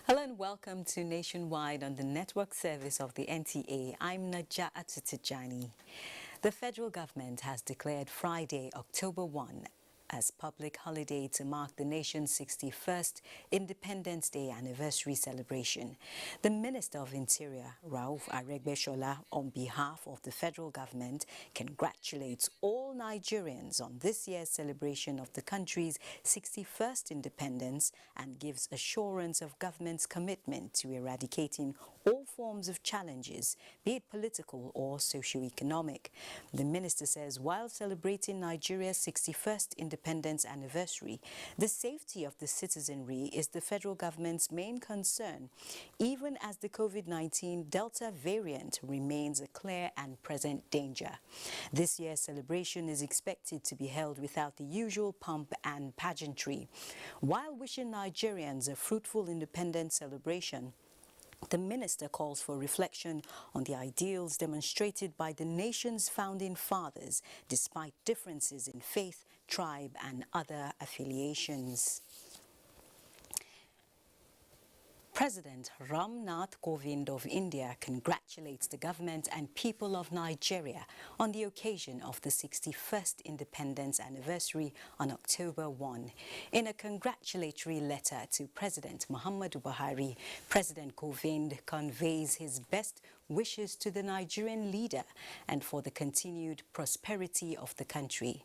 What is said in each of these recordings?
Hello and welcome to Nationwide on the network service of the NTA. I'm Naja Atutijani. The federal government has declared Friday, October 1, as public holiday to mark the nation's 61st Independence Day anniversary celebration. The Minister of Interior, Rauf Aregbesola, on behalf of the federal government, congratulates all Nigerians on this year's celebration of the country's 61st independence and gives assurance of government's commitment to eradicating all forms of challenges, be it political or socio-economic. The minister says while celebrating Nigeria's 61st independence anniversary, the safety of the citizenry is the federal government's main concern, even as the COVID-19 Delta variant remains a clear and present danger. This year's celebration is expected to be held without the usual pomp and pageantry. While wishing Nigerians a fruitful independence celebration, the minister calls for reflection on the ideals demonstrated by the nation's founding fathers, despite differences in faith, tribe, and other affiliations. President Ram Nath Kovind of India congratulates the government and people of Nigeria on the occasion of the 61st independence anniversary on October 1. In a congratulatory letter to President Muhammadu Buhari, President Kovind conveys his best wishes to the Nigerian leader and for the continued prosperity of the country.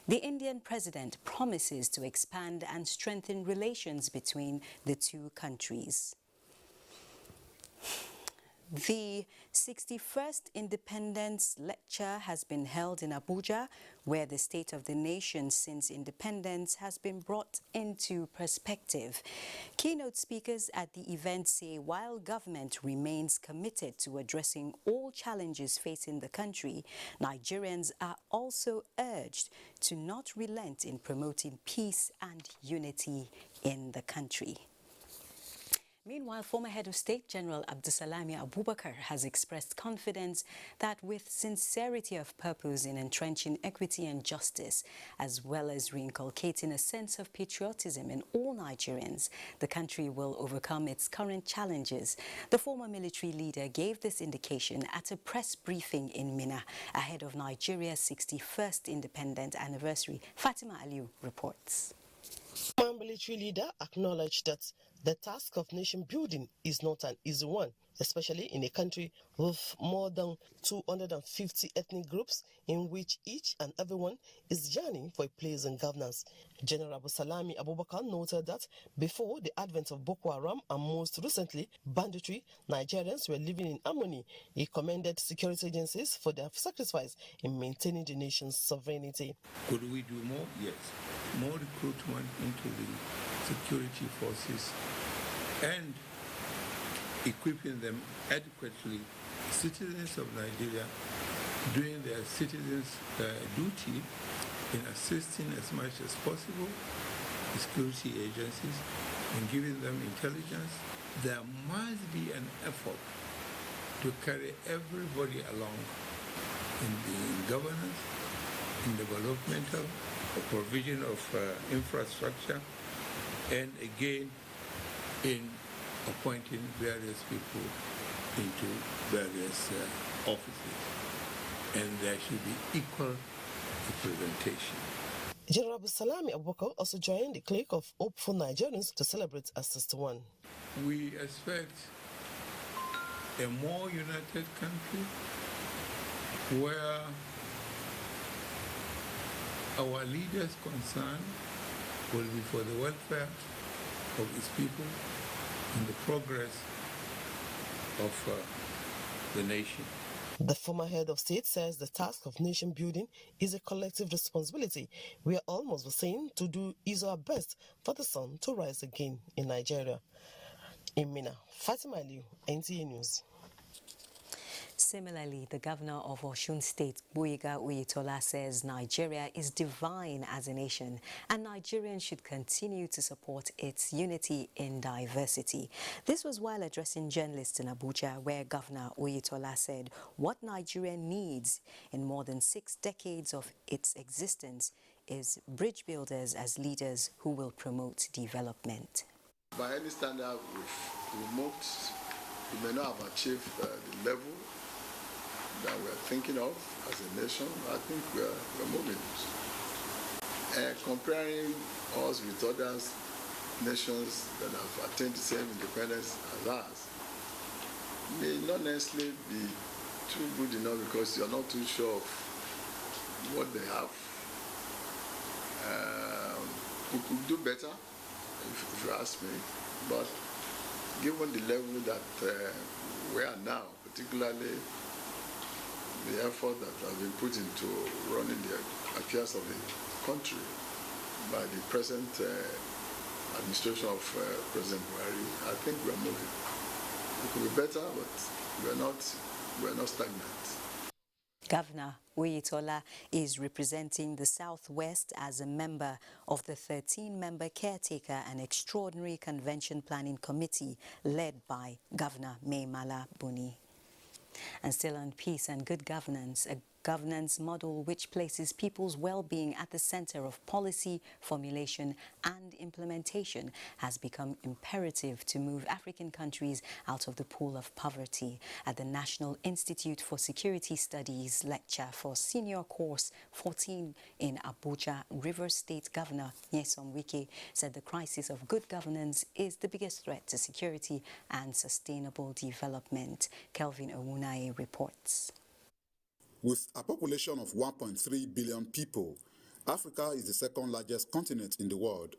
The Indian president promises to expand and strengthen relations between the two countries. The 61st Independence Lecture has been held in Abuja, where the state of the nation since independence has been brought into perspective. Keynote speakers at the event say while government remains committed to addressing all challenges facing the country, Nigerians are also urged to not relent in promoting peace and unity in the country. Meanwhile, former head of state General Abdusalami Abubakar has expressed confidence that with sincerity of purpose in entrenching equity and justice, as well as reinculcating a sense of patriotism in all Nigerians, the country will overcome its current challenges. The former military leader gave this indication at a press briefing in Minna ahead of Nigeria's 61st independent anniversary. Fatima Aliu reports. The military leader acknowledged that the task of nation building is not an easy one, especially in a country with more than 250 ethnic groups in which each and everyone is yearning for a place in governance. General Salami Abubakar noted that before the advent of Boko Haram and most recently banditry, Nigerians were living in harmony. He commended security agencies for their sacrifice in maintaining the nation's sovereignty. Could we do more? Yes. More recruitment into the security forces and equipping them adequately. Citizens of Nigeria doing their citizens' duty in assisting as much as possible the security agencies and giving them intelligence. There must be an effort to carry everybody along in governance, in developmental, provision of infrastructure, and again in appointing various people into various offices. And there should be equal representation. General Salami Abubakar also joined the clique of hopeful Nigerians to celebrate as 61. We expect a more united country where our leaders' concern will be for the welfare of its people and the progress of the nation. The former head of state says the task of nation building is a collective responsibility. We are almost the same to do is our best for the sun to rise again in Nigeria. In Mina, Fatima Aliu, NTA News. Similarly, the governor of Osun State, Boyega Oyetola, says Nigeria is divine as a nation and Nigerians should continue to support its unity in diversity. This was while addressing journalists in Abuja, where Governor Oyetola said what Nigeria needs in more than 6 decades of its existence is bridge builders as leaders who will promote development. By any standard we've moved, we may not have achieved the level that we're thinking of as a nation. I think we're moving. Comparing us with other nations that have attained the same independence as ours may not necessarily be too good enough because you're not too sure of what they have. We could do better, if you ask me, but given the level that we are now, particularly the effort that has been put into running the affairs of the country by the present administration of President Buhari, I think we're moving. It could be better, but we're not stagnant. Governor Oyetola is representing the Southwest as a member of the 13-member Caretaker and Extraordinary Convention Planning Committee led by Governor Maimala Buni. And still on peace and good governance, a governance model which places people's well-being at the center of policy formulation and implementation has become imperative to move African countries out of the pool of poverty. At the National Institute for Security Studies lecture for Senior Course 14 in Abuja, Rivers State Governor Nyesom Wike said the crisis of good governance is the biggest threat to security and sustainable development. Kelvin Owunaye reports. With a population of 1.3 billion people, Africa is the second largest continent in the world,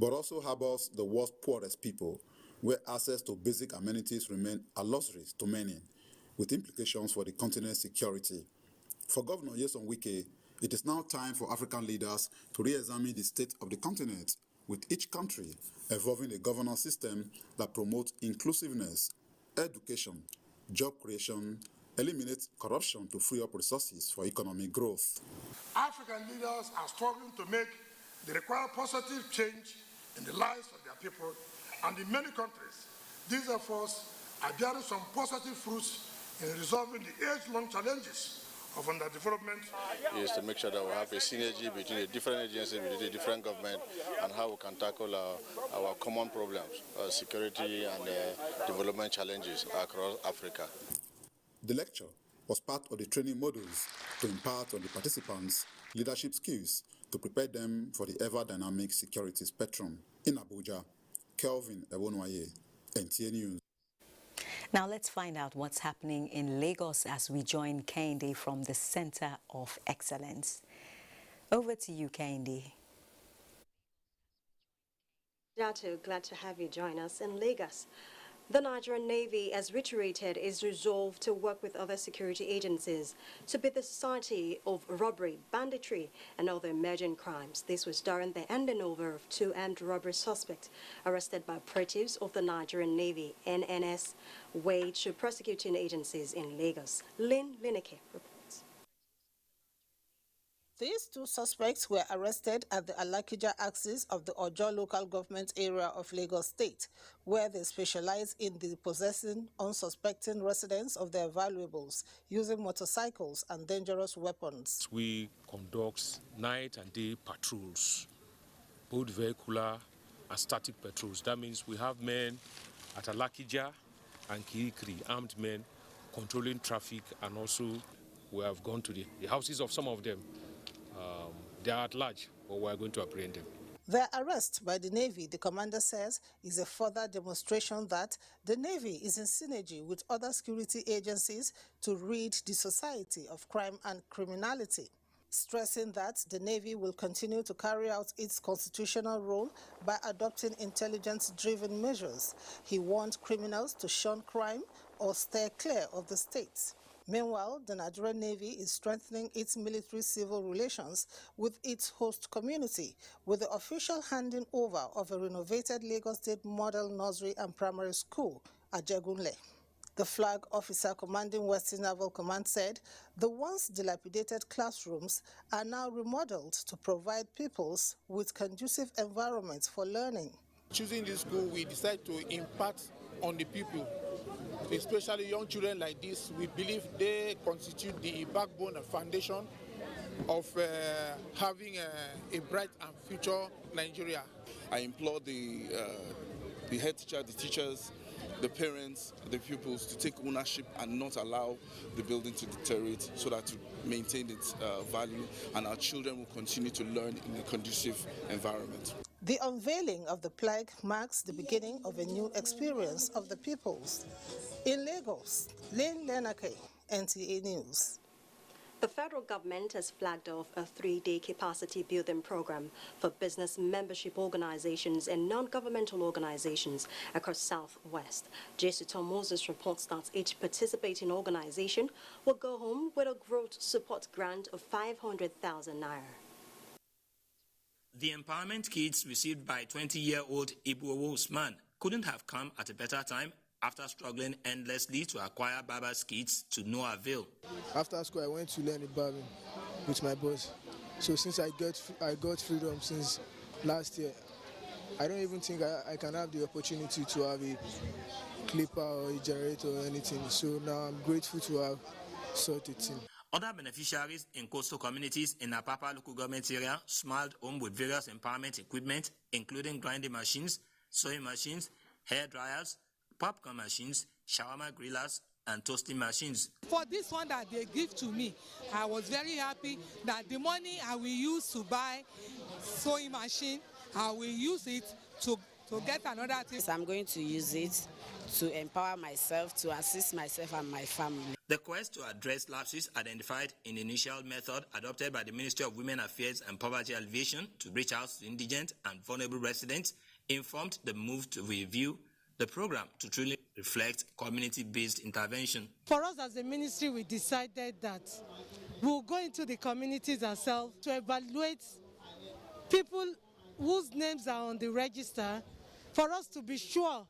but also harbors the world's poorest people, where access to basic amenities remain a luxury to many, with implications for the continent's security. For Governor Nyesom Wike, it is now time for African leaders to re-examine the state of the continent, with each country evolving a governance system that promotes inclusiveness, education, job creation, eliminate corruption to free up resources for economic growth. African leaders are struggling to make the required positive change in the lives of their people, and in many countries, these efforts are bearing some positive fruits in resolving the age-long challenges of underdevelopment. Is to make sure that we have a synergy between the different agencies, between the different government, and how we can tackle our common problems, security and development challenges across Africa. The lecture was part of the training modules to impart on the participants leadership skills to prepare them for the ever-dynamic security spectrum. In Abuja, Kelvin Owunaye, NTA News. Now let's find out what's happening in Lagos as we join Kehinde from the Center of Excellence. Over to you, Kehinde. Dato, glad to have you join us in Lagos. The Nigerian Navy has reiterated its resolve to work with other security agencies to beat the society of robbery, banditry, and other emerging crimes. This was during the handing over of 2 armed robbery suspects arrested by operatives of the Nigerian Navy, NNS, way to prosecuting agencies in Lagos. Lynn Lineker reports. These 2 suspects were arrested at the Alakija axis of the Ojo local government area of Lagos State, where they specialize in the possessing unsuspecting residents of their valuables, using motorcycles and dangerous weapons. We conduct night and day patrols, both vehicular and static patrols. That means we have men at Alakija and Kirikiri, armed men controlling traffic, and also we have gone to the houses of some of them. They are at large, but we are going to apprehend them. Their arrest by the Navy, the commander says, is a further demonstration that the Navy is in synergy with other security agencies to rid the society of crime and criminality. stressing that the Navy will continue to carry out its constitutional role by adopting intelligence-driven measures. He warned criminals to shun crime or steer clear of the state. Meanwhile, the Nigerian Navy is strengthening its military-civil relations with its host community, with the official handing over of a renovated Lagos State Model Nursery and Primary School at Jegunle. The flag officer commanding Western Naval Command said the once dilapidated classrooms are now remodeled to provide pupils with conducive environments for learning. Choosing this school, we decide to impact on the people, especially young children like this. We believe they constitute the backbone and foundation of having a bright and future Nigeria. I implore the head teacher, the teachers, the parents, the pupils to take ownership and not allow the building to deteriorate so that to maintain its value and our children will continue to learn in a conducive environment. The unveiling of the plaque marks the beginning of a new experience of the pupils. In Lagos, Lynn Lenake, NTA News. The federal government has flagged off a 3-day capacity building program for business membership organizations and non-governmental organizations across Southwest. Jesuton Moses reports that each participating organization will go home with a growth support grant of 500,000 naira. The empowerment kits received by 20-year-old Ibu Usman couldn't have come at a better time after struggling endlessly to acquire barber's kits to no avail. After school, I went to learn barbering with my boss. So since I got freedom since last year, I don't even think I can have the opportunity to have a clipper or a generator or anything. So now I'm grateful to have sorted it. Other beneficiaries in coastal communities in Apapa local government area smiled home with various empowerment equipment, including grinding machines, sewing machines, hair dryers, popcorn machines, shawarma grillers, and toasting machines. For this one that they give to me, I was very happy that the money I will use to buy sewing machine, I will use it to get another thing. I'm going to use it to empower myself, to assist myself and my family. The quest to address lapses identified in the initial method adopted by the Ministry of Women Affairs and Poverty Alleviation to reach out to indigent and vulnerable residents informed the move to review the program to truly reflect community-based intervention. For us as a ministry, we decided that we'll go into the communities ourselves to evaluate people whose names are on the register for us to be sure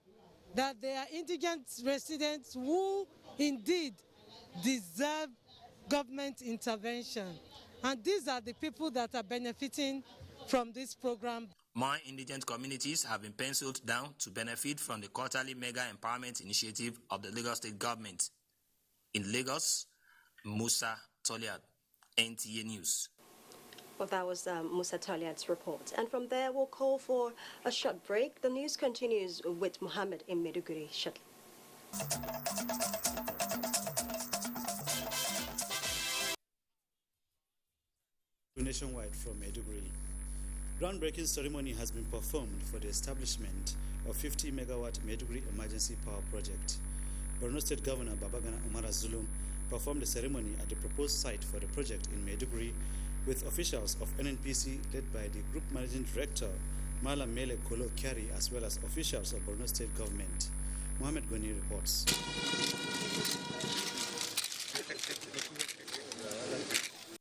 that they are indigent residents who indeed deserve government intervention. And these are the people that are benefiting from this program. More indigent communities have been penciled down to benefit from the quarterly mega empowerment initiative of the Lagos State government. In Lagos, Musa Toliad, NTA News. Well, that was Musa Toliad's report. And from there, we'll call for a short break. The news continues with Mohammed in Maiduguri shortly. Nationwide from Maiduguri. Groundbreaking ceremony has been performed for the establishment of 50 megawatt Maiduguri emergency power project. Borno State Governor Babagana Umara Zulum performed the ceremony at the proposed site for the project in Maiduguri with officials of NNPC led by the Group Managing Director Malam Mele Kolo Kyari as well as officials of Borno State Government. Mohammed Gwani reports.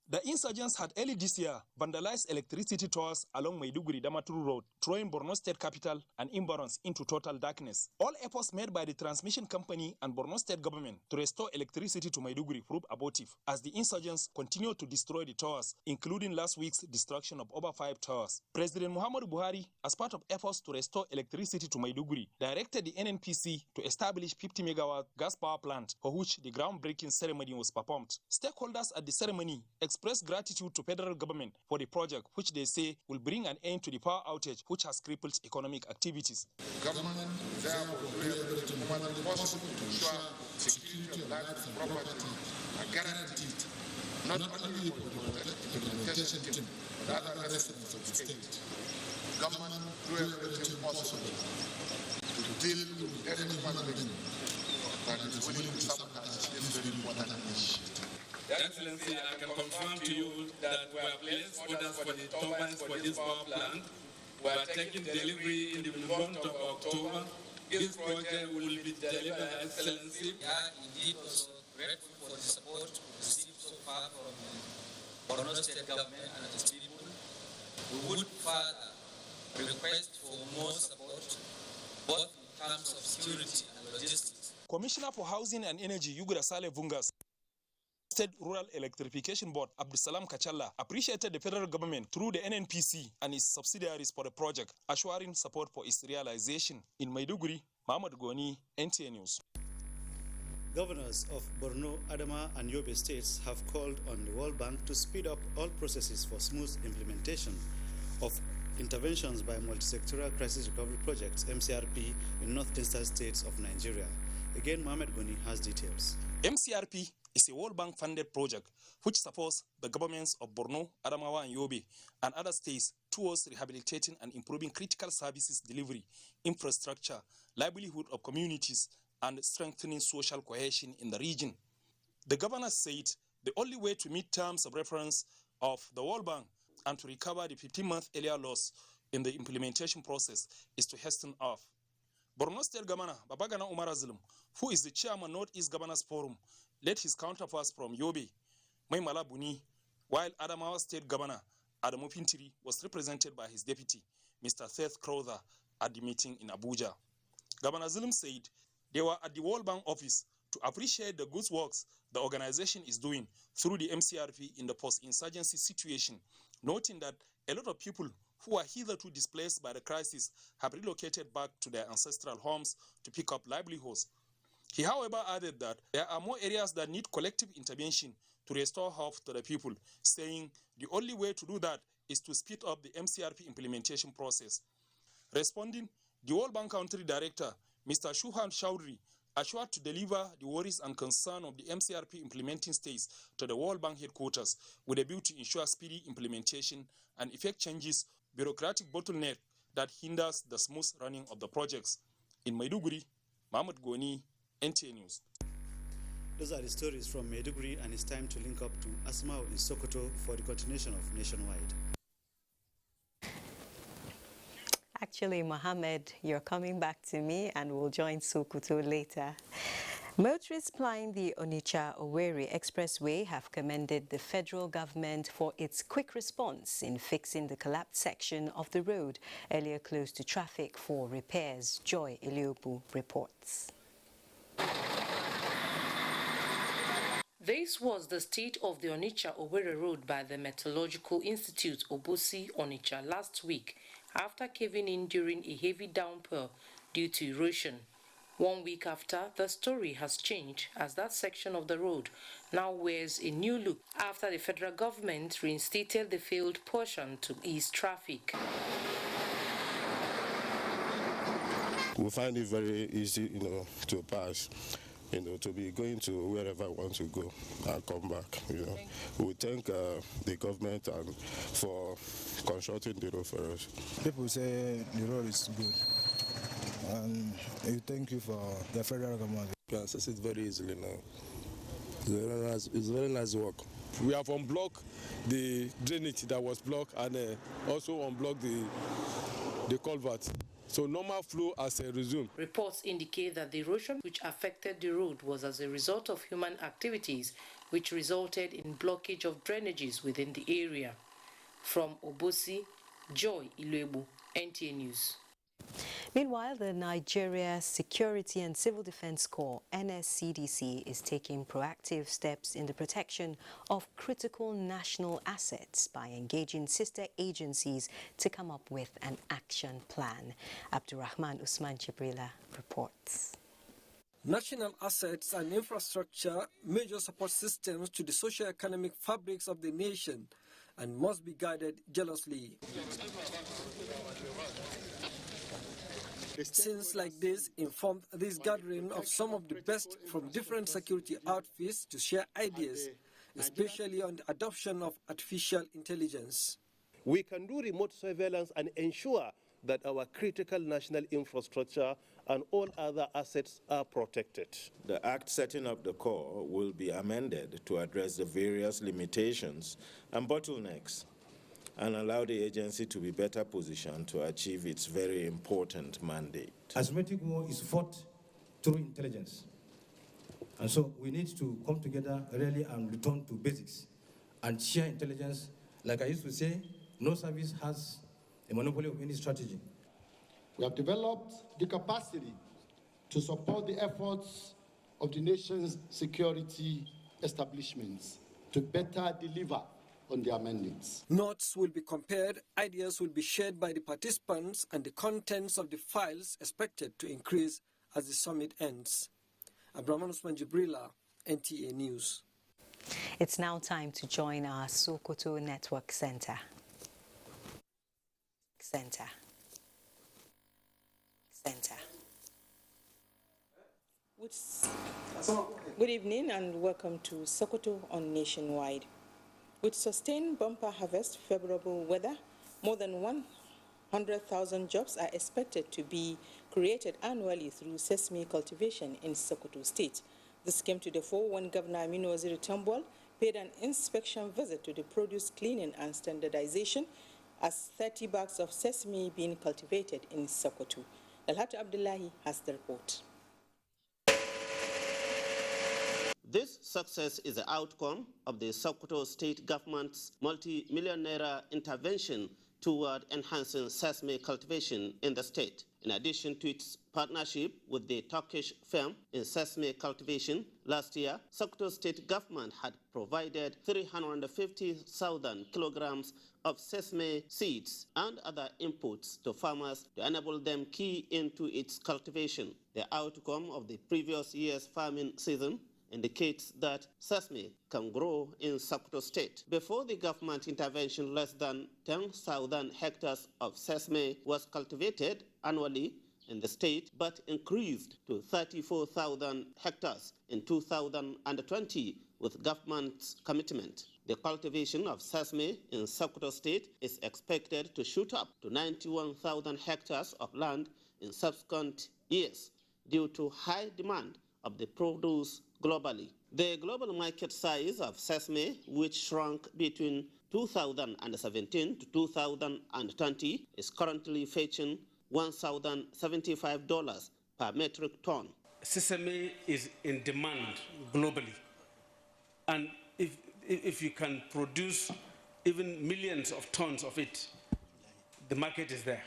The insurgents had early this year vandalized electricity towers along Maiduguri Damaturu Road, throwing Borno State capital and Imbalance into total darkness. All efforts made by the transmission company and Borno State government to restore electricity to Maiduguri proved abortive, as the insurgents continued to destroy the towers, including last week's destruction of over 5 towers. President Muhammadu Buhari, as part of efforts to restore electricity to Maiduguri, directed the NNPC to establish 50 megawatt gas power plant, for which the groundbreaking ceremony was performed. Stakeholders at the ceremony expressed gratitude to federal government for the project, which they say will bring an end to the power outage which has crippled economic activities. Government therefore will do everything humanly possible to ensure security of life and property are guaranteed, not only for the implementation team, but other residents of the state. Government will do everything possible to deal with any human being that is willing to sabotage this very important initiative. Excellency, I can confirm to you that we have placed orders for the turbines for this power plant. We are taking delivery in the month of October. This project will be delivered, Excellency. We are indeed also grateful for the support received so far from the Borno State government and its people. We would further request for more support, both in terms of security and logistics. Commissioner for Housing and Energy, Yuguda Saleh Vungas, State Rural Electrification Board, Abdusalam Kachalla, appreciated the federal government through the NNPC and its subsidiaries for the project, assuring support for its realization. In Maiduguri, Mohammed Goni, NTA News. Governors of Borno, Adama, and Yobe states have called on the World Bank to speed up all processes for smooth implementation of interventions by multi-sectoral crisis recovery projects, MCRP, in northeastern states of Nigeria. Again, Mohammed Goni has details. MCRP is a World Bank funded project which supports the governments of Borno, Adamawa, and Yobe and other states towards rehabilitating and improving critical services delivery, infrastructure, livelihood of communities, and strengthening social cohesion in the region. The governor said the only way to meet terms of reference of the World Bank and to recover the 15-month earlier loss in the implementation process is to hasten off. Borno State Governor Babagana Umar Azulum, who is the chairman Northeast Governors Forum, led his counterparts from Yobe, Maimala Buni, while Adamawa State Governor Adamu Pintiri was represented by his deputy, Mr. Seth Crowther, at the meeting in Abuja. Governor Zulum said they were at the World Bank office to appreciate the good works the organization is doing through the MCRP in the post-insurgency situation, noting that a lot of people who are hitherto displaced by the crisis have relocated back to their ancestral homes to pick up livelihoods. He, however, added that there are more areas that need collective intervention to restore hope to the people, saying the only way to do that is to speed up the MCRP implementation process. Responding, the World Bank Country Director, Mr. Shuhan Chaudhry, assured to deliver the worries and concern of the MCRP implementing states to the World Bank headquarters with a view to ensure speedy implementation and effect changes bureaucratic bottleneck that hinders the smooth running of the projects. In Maiduguri, Mohammed Goni, NTA News. Those are the stories from Maiduguri, and it's time to link up to Asmao in Sokoto for the continuation of Nationwide. Actually, Mohammed, you're coming back to me and we'll join Sokoto later. Motorists plying the Onitsha-Owerri Expressway have commended the federal government for its quick response in fixing the collapsed section of the road earlier closed to traffic for repairs. Joy Iliobu reports. This was the state of the Onitsha-Owerri Road by the Meteorological Institute, Obosi, Onitsha, last week after caving in during a heavy downpour due to erosion. 1 week after, the story has changed as that section of the road now wears a new look after the federal government reinstated the failed portion to ease traffic. We find it very easy, to pass. To be going to wherever I want to go and come back. We thank the government and for constructing the road for us. People say the road is good, and we thank you for the federal government. You can access it very easily now. It's very nice work. We have unblocked the drainage that was blocked and also unblocked the culvert. So normal flow has resumed. Reports indicate that the erosion which affected the road was as a result of human activities, which resulted in blockage of drainages within the area. From Obosi, Joy Ilebu, NTA News. Meanwhile, the Nigeria Security and Civil Defense Corps, NSCDC, is taking proactive steps in the protection of critical national assets by engaging sister agencies to come up with an action plan. Abdurrahman Usman Chibrila reports. National assets and infrastructure, major support systems to the socio-economic fabrics of the nation, and must be guided jealously. Scenes like this informed this gathering of some of the best from different security outfits to share ideas, especially on the adoption of artificial intelligence. We can do remote surveillance and ensure that our critical national infrastructure and all other assets are protected. The Act setting up the Corps will be amended to address the various limitations and bottlenecks and allow the agency to be better positioned to achieve its very important mandate. Asymmetric war is fought through intelligence. And so we need to come together really and return to basics and share intelligence. Like I used to say, no service has a monopoly of any strategy. We have developed the capacity to support the efforts of the nation's security establishments to better deliver on their mandates. Notes will be compared, ideas will be shared by the participants, and the contents of the files expected to increase as the summit ends. Abdurrahman Usman Jibrila, NTA News. It's now time to join our Sokoto Network Center. Good evening and welcome to Sokoto on Nationwide. With sustained bumper harvest, favorable weather, more than 100,000 jobs are expected to be created annually through sesame cultivation in Sokoto State. This came to the fore when Governor Aminu Waziri Tambol paid an inspection visit to the produce cleaning and standardization as 30 bags of sesame being cultivated in Sokoto. Dalhat Abdullahi has the report. This success is the outcome of the Sokoto state government's multi-million naira intervention toward enhancing sesame cultivation in the state. In addition to its partnership with the Turkish firm in sesame cultivation, last year, Sokoto state government had provided 350,000 kilograms of sesame seeds and other inputs to farmers to enable them key into its cultivation. The outcome of the previous year's farming season indicates that sesame can grow in Sokoto State. Before the government intervention, less than 10,000 hectares of sesame was cultivated annually in the state, but increased to 34,000 hectares in 2020 with government's commitment. The cultivation of sesame in Sokoto State is expected to shoot up to 91,000 hectares of land in subsequent years due to high demand of the produce globally. The global market size of sesame, which shrunk between 2017 to 2020, is currently fetching $1,075 per metric ton. Sesame is in demand globally. And if you can produce even millions of tons of it, the market is there.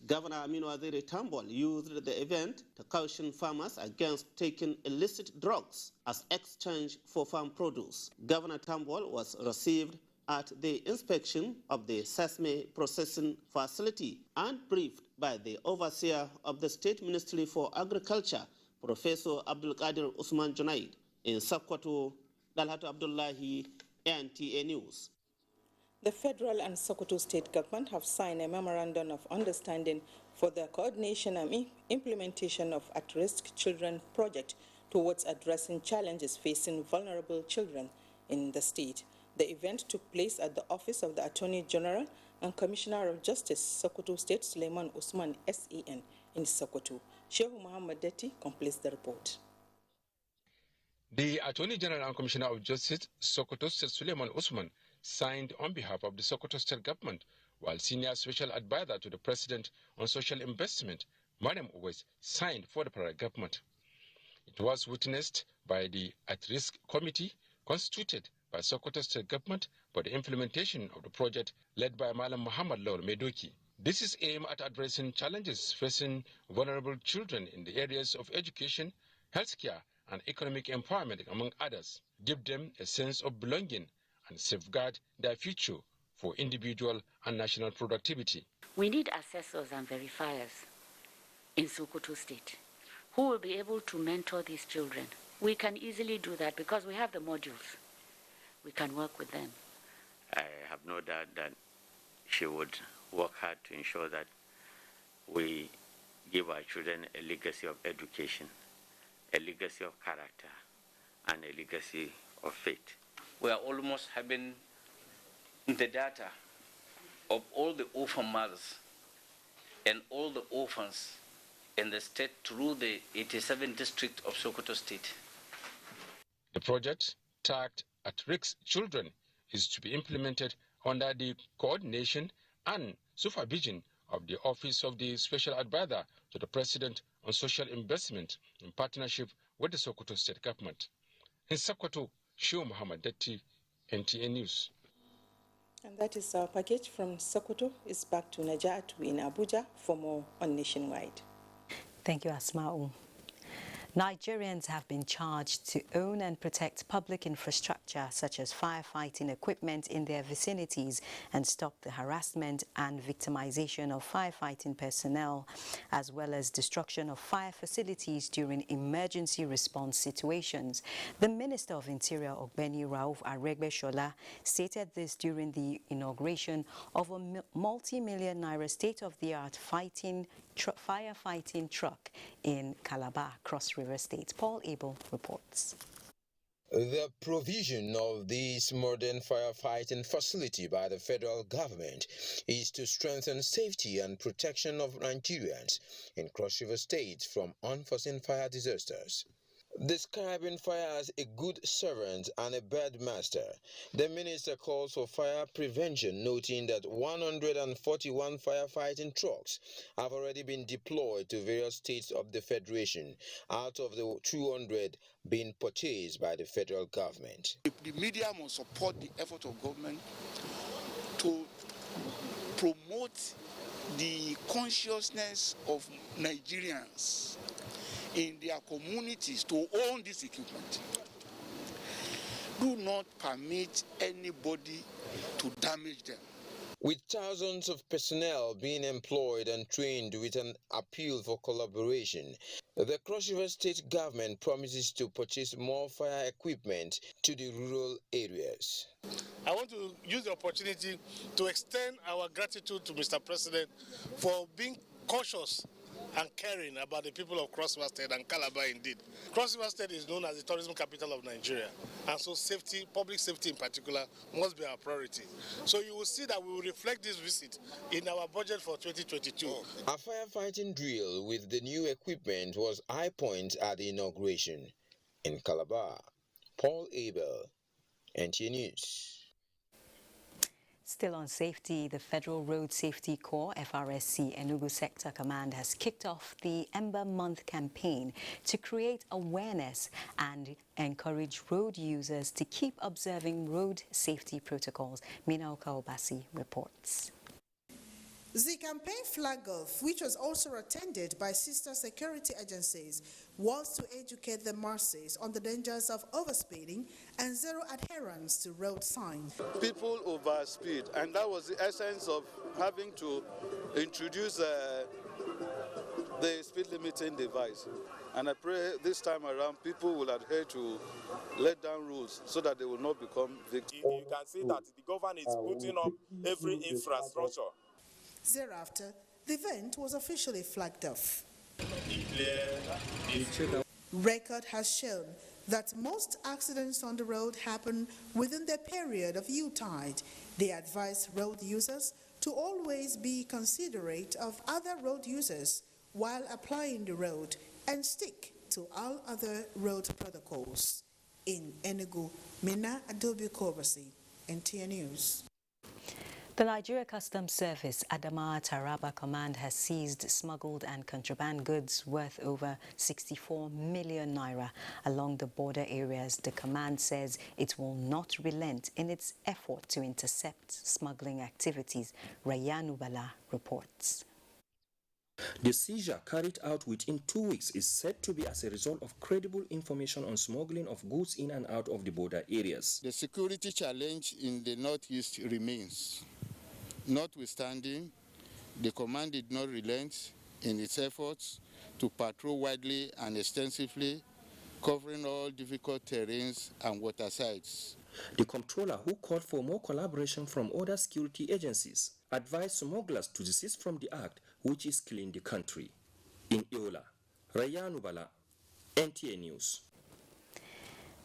Governor Aminu Waziri Tambol used the event to caution farmers against taking illicit drugs as exchange for farm produce. Governor Tambol was received at the inspection of the sesame processing facility and briefed by the overseer of the State Ministry for Agriculture, Professor Abdul Qadir Usman Junaid. In Sokoto, Dalhat Abdullahi, NTA News. The federal and Sokoto state government have signed a memorandum of understanding for the coordination and implementation of at-risk children project towards addressing challenges facing vulnerable children in the state. The event took place at the office of the Attorney General and Commissioner of Justice, Sokoto State, Suleiman Usman, SAN, in Sokoto. Shehu Muhammad Detti completes the report. The Attorney General and Commissioner of Justice, Sokoto State, Suleiman Usman, signed on behalf of the Sokoto State government, while Senior Special Advisor to the President on Social Investment, Madam Uwais, signed for the federal government. It was witnessed by the At-Risk Committee constituted by Sokoto State government for the implementation of the project led by Malam Muhammad Lawal Medoki. This is aimed at addressing challenges facing vulnerable children in the areas of education, healthcare, and economic empowerment, among others, give them a sense of belonging and safeguard their future for individual and national productivity. We need assessors and verifiers in Sokoto State who will be able to mentor these children. We can easily do that because we have the modules. We can work with them. I have no doubt that she would work hard to ensure that we give our children a legacy of education, a legacy of character, and a legacy of faith. We are almost having the data of all the orphan mothers and all the orphans in the state through the 87 district of Sokoto State. The project, tagged At Risk Children, is to be implemented under the coordination and supervision of the Office of the Special Advisor to the President on Social Investment in partnership with the Sokoto State Government. In Sokoto, Shio Muhammad Detti, NTA News. And that is our package from Sokoto. It's back to Najatu in Abuja for more on Nationwide. Thank you, Asma'u. Nigerians have been charged to own and protect public infrastructure such as firefighting equipment in their vicinities and stop the harassment and victimization of firefighting personnel, as well as destruction of fire facilities during emergency response situations. The Minister of Interior, Ogbeni Rauf Aregbesola, stated this during the inauguration of a multi-million naira state-of-the-art firefighting truck in Calabar, Cross River State. Paul Abel reports. The provision of this modern firefighting facility by the federal government is to strengthen safety and protection of Nigerians in Cross River State from unforeseen fire disasters. Describing fire as a good servant and a bad master, the minister calls for fire prevention, noting that 141 firefighting trucks have already been deployed to various states of the Federation, out of the 200 being purchased by the federal government. The media must support the effort of government to promote the consciousness of Nigerians in their communities to own this equipment. Do not permit anybody to damage them. With thousands of personnel being employed and trained with an appeal for collaboration, the Cross River State government promises to purchase more fire equipment to the rural areas. I want to use the opportunity to extend our gratitude to Mr. President for being cautious and caring about the people of Cross River State and Calabar indeed. Cross River State is known as the tourism capital of Nigeria, and so safety, public safety in particular, must be our priority. So you will see that we will reflect this visit in our budget for 2022. A firefighting drill with the new equipment was high point at the inauguration. In Calabar, Paul Abel, NTA News. Still on safety, the Federal Road Safety Corps, FRSC, Enugu Sector Command has kicked off the Ember Month campaign to create awareness and encourage road users to keep observing road safety protocols. Mina Okaobasi reports. The campaign flag-off, which was also attended by sister security agencies, was to educate the masses on the dangers of overspeeding and zero adherence to road signs. People overspeed, and that was the essence of having to introduce the speed limiting device. And I pray this time around people will adhere to let down rules so that they will not become victims. You can see that the government is putting up every infrastructure. Thereafter, the event was officially flagged off. Record has shown that most accidents on the road happen within the period of U-tide. They advise road users to always be considerate of other road users while applying the road and stick to all other road protocols. In Enugu, Mina Adobe Kobasi, NTA News. The Nigeria Customs Service Adamawa Taraba Command has seized smuggled and contraband goods worth over 64 million naira along the border areas. The command says it will not relent in its effort to intercept smuggling activities. Rayanu Bala reports. The seizure carried out within 2 weeks is said to be as a result of credible information on smuggling of goods in and out of the border areas. The security challenge in the northeast remains. Notwithstanding, the command did not relent in its efforts to patrol widely and extensively, covering all difficult terrains and watersides. The comptroller, who called for more collaboration from other security agencies, advised smugglers to desist from the act, which is killing the country. In Iola, Rayanu Bala, NTA News.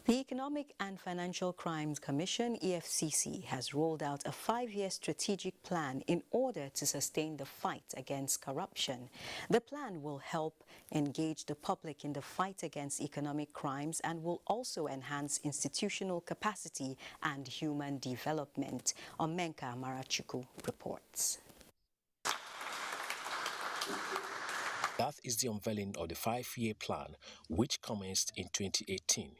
The Economic and Financial Crimes Commission, EFCC, has rolled out a 5-year strategic plan in order to sustain the fight against corruption. The plan will help engage the public in the fight against economic crimes and will also enhance institutional capacity and human development. Omenka Marachuku reports. That is the unveiling of the 5-year plan, which commenced in 2018.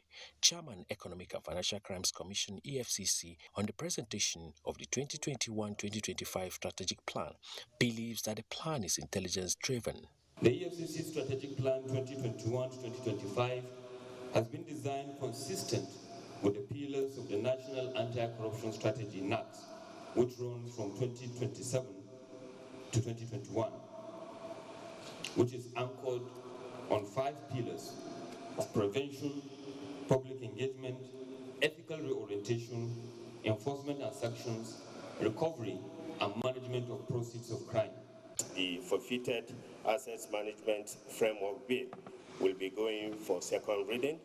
Chairman Economic and Financial Crimes Commission, EFCC, on the presentation of the 2021-2025 strategic plan, believes that the plan is intelligence-driven. The EFCC strategic plan 2021-2025 has been designed consistent with the pillars of the National Anti-Corruption Strategy, NACS, which runs from 2027 to 2021. Which is anchored on 5 pillars of prevention, public engagement, ethical reorientation, enforcement and sanctions, recovery and management of proceeds of crime. The forfeited assets management framework bill will be going for second reading.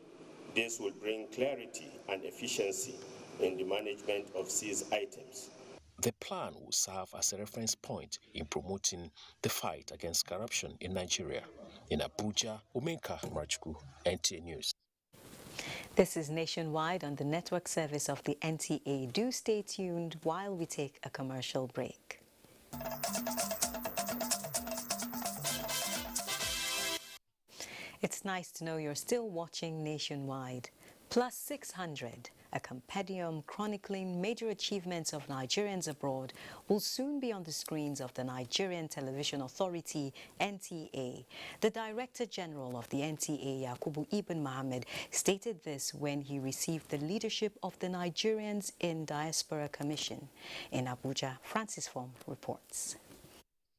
This will bring clarity and efficiency in the management of seized items. The plan will serve as a reference point in promoting the fight against corruption in Nigeria. In Abuja, Omenka Marachuku, NTA News. This is Nationwide on the network service of the NTA. Do stay tuned while we take a commercial break. It's nice to know you're still watching Nationwide. Plus 600, a compendium chronicling major achievements of Nigerians abroad, will soon be on the screens of the Nigerian Television Authority, NTA. The Director General of the NTA, Yakubu Ibn Mohammed, stated this when he received the leadership of the Nigerians in Diaspora Commission. In Abuja, Francis Form reports.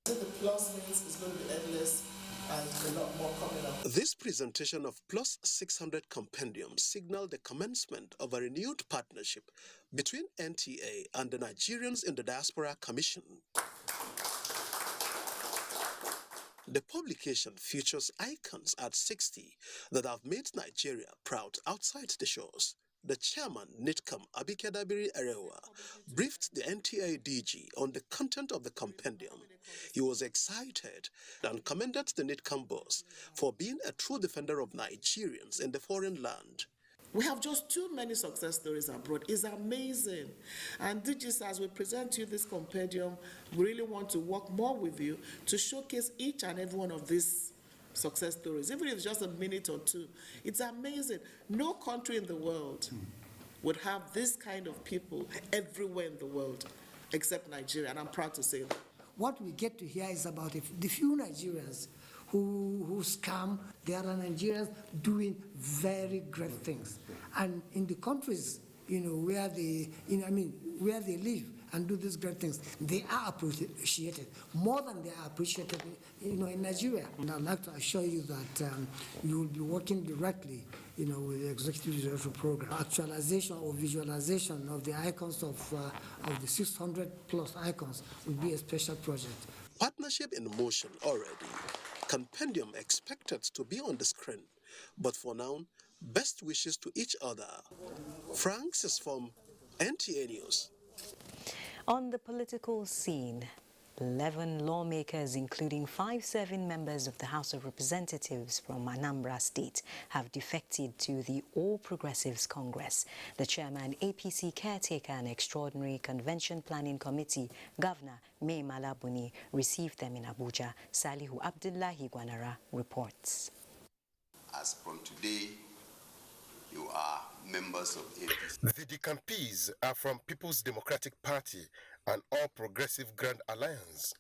The plus means it's going to be endless. And a lot more coming up. This presentation of Plus 600 Compendium signaled the commencement of a renewed partnership between NTA and the Nigerians in the Diaspora Commission. The publication features icons at 60 that have made Nigeria proud outside the shores. The chairman, Nitcom Abikedabiri Erewa, briefed the NTA DG on the content of the compendium. He was excited and commended the Nitcom boss for being a true defender of Nigerians in the foreign land. We have just too many success stories abroad. It's amazing. And DGs, as we present you this compendium, we really want to work more with you to showcase each and every one of these success stories, even if it's just a minute or two. It's amazing. No country in the world would have this kind of people everywhere in the world except Nigeria, and I'm proud to say that. What we get to hear is about the few Nigerians who scam. There are Nigerians doing very great things, and in the countries, where they, where they live and do these great things, they are appreciated more than they are appreciated, in Nigeria. And I'd like to assure you that you will be working directly, with the Executive Leadership Program. Actualization or visualization of the icons of the 600 plus icons will be a special project. Partnership in motion already. Compendium expected to be on the screen, but for now, best wishes to each other. Francis from NTA News. On the political scene, 11 lawmakers, including 5 serving members of the House of Representatives from Anambra State, have defected to the All Progressives Congress. The chairman, APC Caretaker and Extraordinary Convention Planning Committee, Governor Mai Malabuni, received them in Abuja. Salihu Abdullahi Gwanara reports. As from today, you are members of APC. The decampees are from People's Democratic Party and All Progressive Grand Alliance.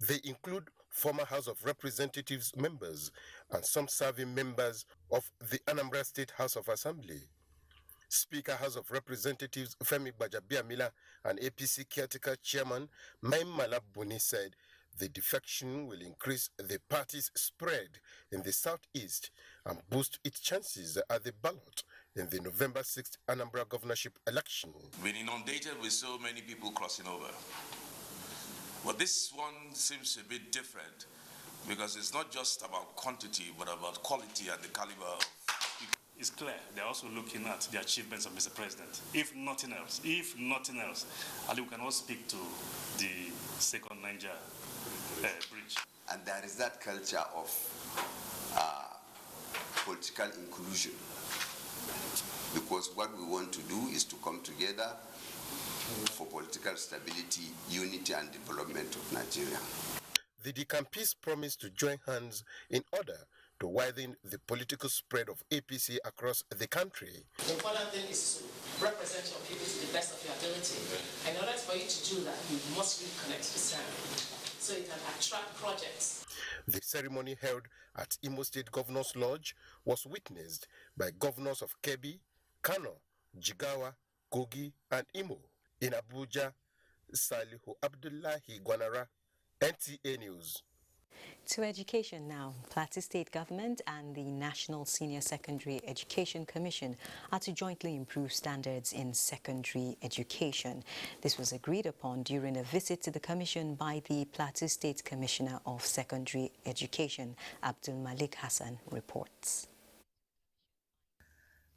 They include former House of Representatives members and some serving members of the Anambra State House of Assembly. Speaker House of Representatives Femi Gbajabiamila and APC Caretaker Chairman Mai Malabuni said the defection will increase the party's spread in the southeast and boost its chances at the ballot in the November 6th Anambra governorship election. Been inundated with so many people crossing over. But this one seems a bit different because it's not just about quantity, but about quality and the caliber of people. It's clear they're also looking at the achievements of Mr. President. If nothing else, I think we can all speak to the second Niger bridge. And there is that culture of political inclusion, because what we want to do is to come together for political stability, unity and development of Nigeria. The Dikampis promised to join hands in order to widen the political spread of APC across the country. The important thing is to represent your people to the best of your ability. And in order for you to do that, you must really connect with them so you can attract projects. The ceremony held at Imo State Governor's Lodge was witnessed by governors of Kebbi, Kano, Jigawa, Kogi, and Imo. In Abuja, Salihu Abdullahi Gwanara, NTA News. To education now. Plateau State Government and the National Senior Secondary Education Commission are to jointly improve standards in secondary education. This was agreed upon during a visit to the Commission by the Plateau State Commissioner of Secondary Education, Abdul Malik Hassan, reports.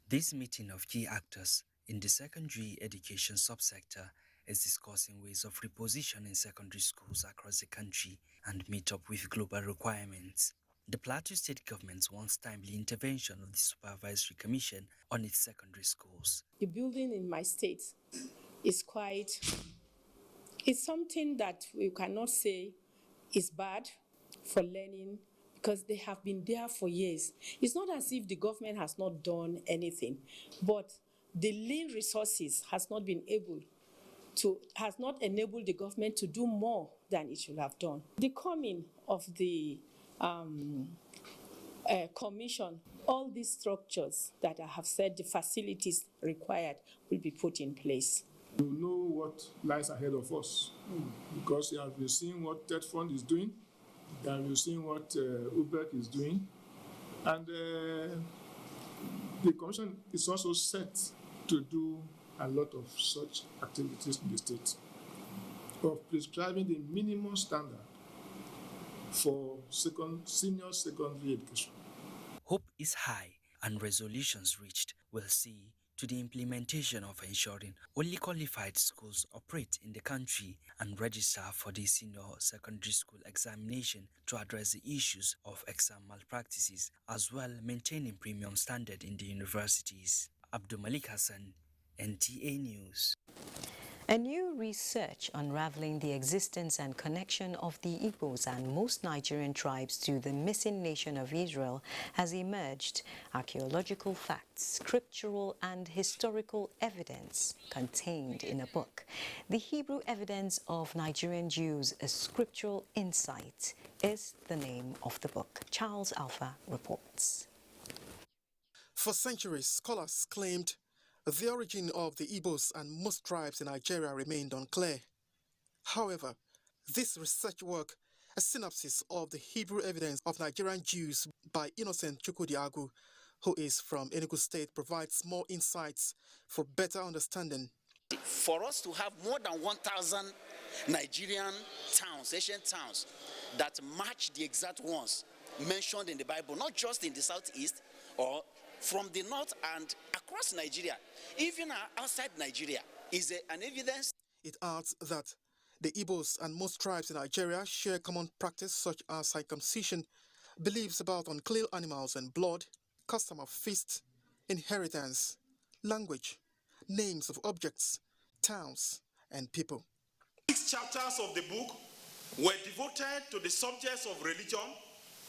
This meeting of key actors in the secondary education subsector is discussing ways of repositioning secondary schools across the country and meet up with global requirements. The Plateau State Government wants timely intervention of the Supervisory Commission on its secondary schools. The building in my state is it's something that we cannot say is bad for learning because they have been there for years. It's not as if the government has not done anything, but the lean resources has not enabled the government to do more than it should have done. The coming of the commission, all these structures that I have said, the facilities required will be put in place. We know what lies ahead of us because you have been seeing what TED Fund is doing, you have been seeing what UBEC is doing, and the commission is also set to do a lot of such activities in the state, of prescribing the minimum standard for senior secondary education. Hope is high and resolutions reached will see to the implementation of ensuring only qualified schools operate in the country and register for the senior secondary school examination to address the issues of exam malpractices, as well maintaining premium standard in the universities. Abdul Malik Hassan, NTA News. A new research unraveling the existence and connection of the Igbos and most Nigerian tribes to the missing nation of Israel has emerged. Archaeological facts, scriptural and historical evidence contained in a book. The Hebrew Evidence of Nigerian Jews, a Scriptural Insight, is the name of the book. Charles Alpha reports. For centuries, scholars claimed the origin of the Igbos and most tribes in Nigeria remained unclear. However, this research work, a synopsis of the Hebrew Evidence of Nigerian Jews by Innocent Chukwudiagu, who is from Enugu State, provides more insights for better understanding. For us to have more than 1,000 Nigerian towns, ancient towns, that match the exact ones mentioned in the Bible, not just in the southeast or from the north and across Nigeria, even outside Nigeria, is an evidence. It adds that the Igbos and most tribes in Nigeria share common practice such as circumcision, beliefs about unclean animals and blood, custom of feasts, inheritance, language, names of objects, towns, and people. 6 chapters of the book were devoted to the subjects of religion,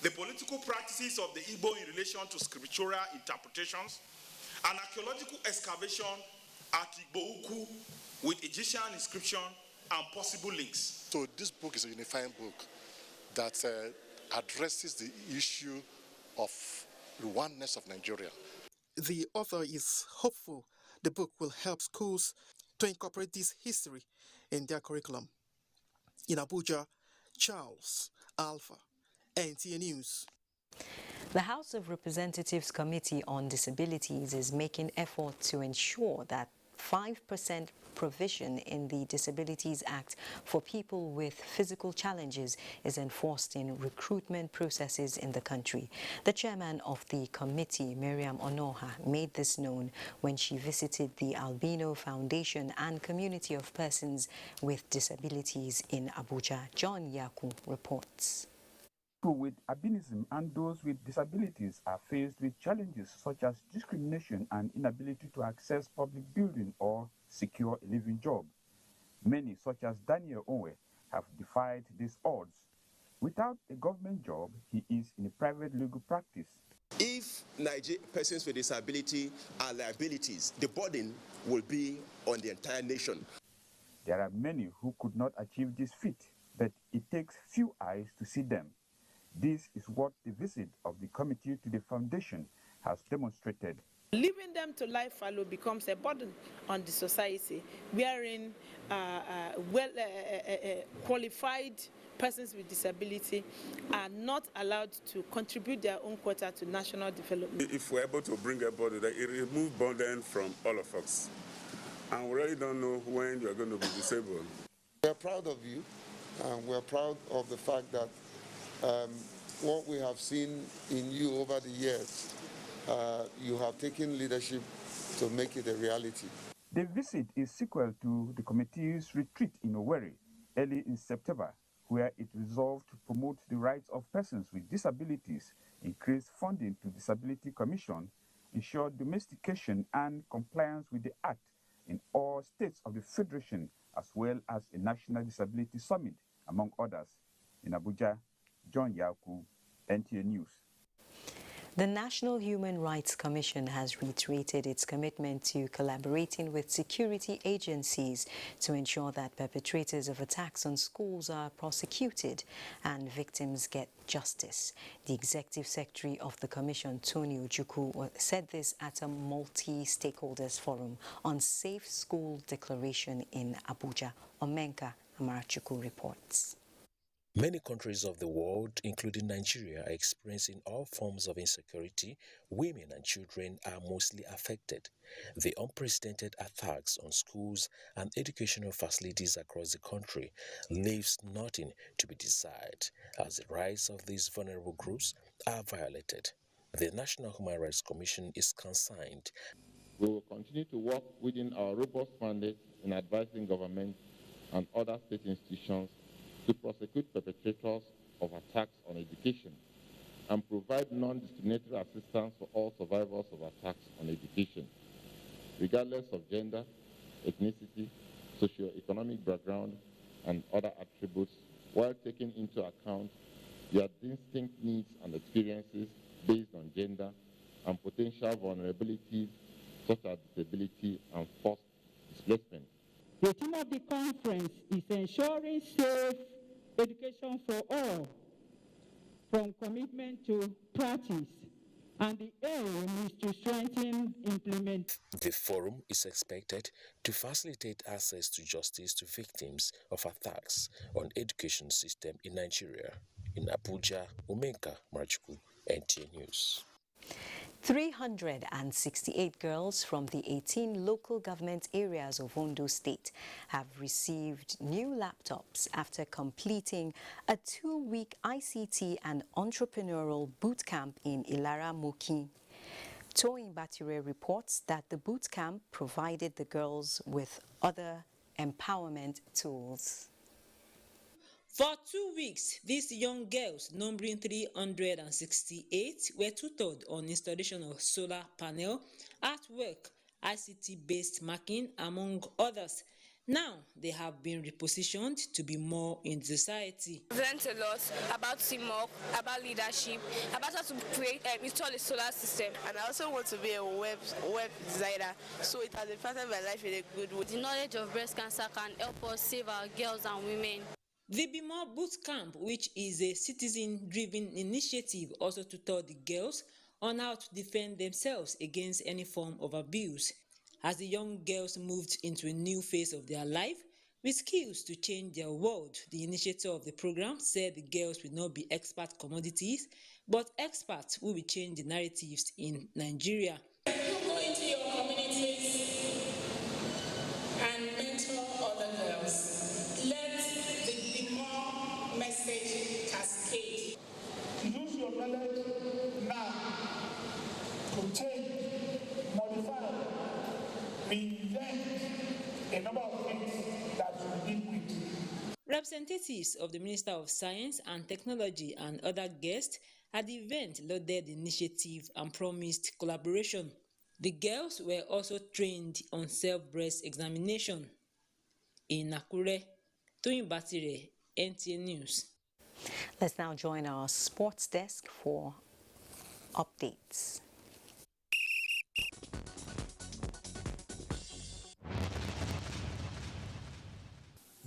the political practices of the Igbo in relation to scriptural interpretations, and archaeological excavation at Igbo-Ukwu with Egyptian inscription and possible links. So this book is a unifying book that addresses the issue of the oneness of Nigeria. The author is hopeful the book will help schools to incorporate this history in their curriculum. In Abuja, Charles Alpha, NTA News. The House of Representatives Committee on Disabilities is making effort to ensure that 5% provision in the Disabilities Act for people with physical challenges is enforced in recruitment processes in the country. The chairman of the committee, Miriam Onoha, made this known when she visited the Albino Foundation and Community of Persons with Disabilities in Abuja. John Yaku reports. People with albinism and those with disabilities are faced with challenges such as discrimination and inability to access public building or secure a living job. Many, such as Daniel Owe, have defied these odds. Without a government job, he is in a private legal practice. If persons with disability are liabilities, the burden will be on the entire nation. There are many who could not achieve this feat, but it takes few eyes to see them. This is what the visit of the committee to the foundation has demonstrated. Leaving them to lie fallow becomes a burden on the society, wherein qualified persons with disability are not allowed to contribute their own quota to national development. If we're able to bring a burden, it removes burden from all of us. And we really don't know when you're going to be disabled. We're proud of you, and we're proud of the fact that what we have seen in you over the years, you have taken leadership to make it a reality. The visit is sequel to the committee's retreat in Owerri early in September, where it resolved to promote the rights of persons with disabilities, increase funding to Disability Commission, ensure domestication and compliance with the Act in all states of the Federation, as well as a National Disability Summit, among others. In Abuja, John Yaku, NTA News. The National Human Rights Commission has reiterated its commitment to collaborating with security agencies to ensure that perpetrators of attacks on schools are prosecuted and victims get justice. The Executive Secretary of the Commission, Tony Ojukwu, said this at a multi-stakeholders forum on Safe School Declaration in Abuja. Omenka Amarachukwu reports. Many countries of the world, including Nigeria, are experiencing all forms of insecurity. Women and children are mostly affected. The unprecedented attacks on schools and educational facilities across the country leaves nothing to be desired as the rights of these vulnerable groups are violated. The National Human Rights Commission is concerned. We will continue to work within our robust mandate in advising government and other state institutions to prosecute perpetrators of attacks on education and provide non-discriminatory assistance for all survivors of attacks on education, regardless of gender, ethnicity, socio-economic background, and other attributes, while taking into account their distinct needs and experiences based on gender and potential vulnerabilities such as disability and forced displacement. The theme of the conference is ensuring safe education for all, from commitment to practice, and the aim is to strengthen implement. The forum is expected to facilitate access to justice to victims of attacks on education system in Nigeria. In Abuja, Omenka Marchuku, NTA News. 368 girls from the 18 local government areas of Ondo State have received new laptops after completing a 2-week ICT and entrepreneurial boot camp in Ilara Moki. Toyin Bature reports that the boot camp provided the girls with other empowerment tools. For 2 weeks, these young girls, numbering 368, were tutored on installation of solar panel, artwork, ICT-based marking, among others. Now, they have been repositioned to be more in society. I've learned a lot about teamwork, about leadership, about how to install a solar system. And I also want to be a web designer, so it has impacted my life in a good way. The knowledge of breast cancer can help us save our girls and women. The Bimo Boot Camp, which is a citizen-driven initiative, also tutored the girls on how to defend themselves against any form of abuse. As the young girls moved into a new phase of their life with skills to change their world, the initiator of the program said the girls will not be expert commodities, but experts who will change the narratives in Nigeria. You go into your communities change, modify, reinvent a number of things that we deal with. Representatives of the Minister of Science and Technology and other guests at the event lauded the initiative and promised collaboration. The girls were also trained on self-breast examination. In Akure, Toyin Batire, NTA News. Let's now join our sports desk for updates.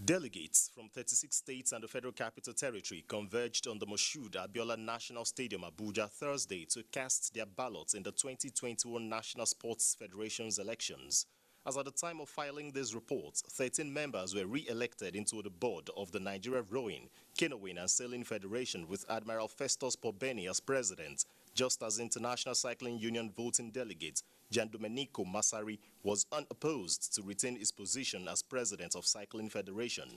Delegates from 36 states and the Federal Capital Territory converged on the Moshood Abiola National Stadium, Abuja, Thursday to cast their ballots in the 2021 National Sports Federation's elections. As at the time of filing these reports, 13 members were re-elected into the board of the Nigeria Rowing, Canoeing and Sailing Federation with Admiral Festus Pobeni as president, just as International Cycling Union voting delegate Gian Domenico Massari was unopposed to retain his position as president of Cycling Federation.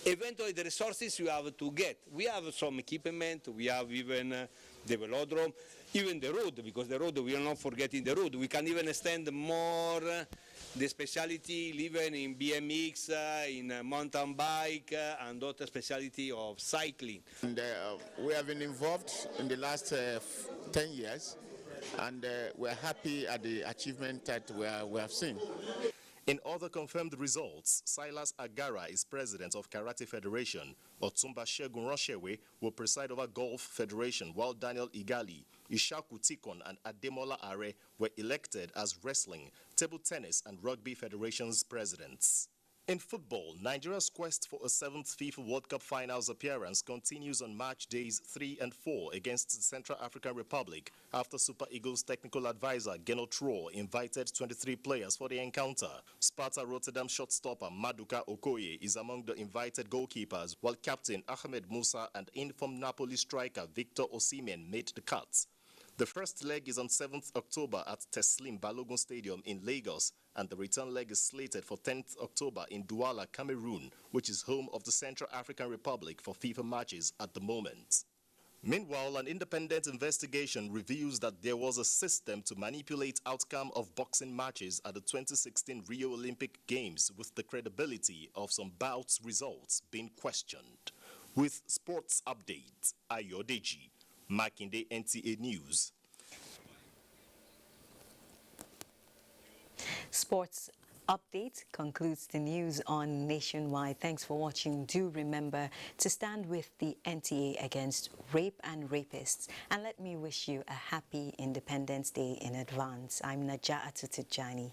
Eventually, the resources you have to get. We have some equipment, we have even the velodrome, even the road, because the road, we are not forgetting the road. We can even extend more the specialty, even in BMX, in mountain bike, and other specialty of cycling. And, we have been involved in the last 10 years. And we're happy at the achievement that we have seen. In other confirmed results, Silas Agara is president of Karate Federation, Otumba Shegun Ronshewe will preside over Golf Federation, while Daniel Igali, Ishaku Tikon and Ademola Are were elected as Wrestling, Table Tennis and Rugby Federation's presidents. In football, Nigeria's quest for a 7th FIFA World Cup finals appearance continues on match days 3 and 4 against the Central African Republic after Super Eagles technical advisor Geno Troll invited 23 players for the encounter. Sparta Rotterdam shortstopper Maduka Okoye is among the invited goalkeepers, while captain Ahmed Musa and informed Napoli striker Victor Osimhen made the cut. The first leg is on 7th October at Teslim Balogun Stadium in Lagos, and the return leg is slated for 10th October in Douala, Cameroon, which is home of the Central African Republic for FIFA matches at the moment. Meanwhile, an independent investigation reveals that there was a system to manipulate outcome of boxing matches at the 2016 Rio Olympic Games, with the credibility of some bouts results being questioned. With sports update, Ayodeji, Makinde, NTA News. Sports update concludes the news on Nationwide. Thanks for watching. Do remember to stand with the NTA against rape and rapists. And let me wish you a happy Independence Day in advance. I'm Naja Atutijani.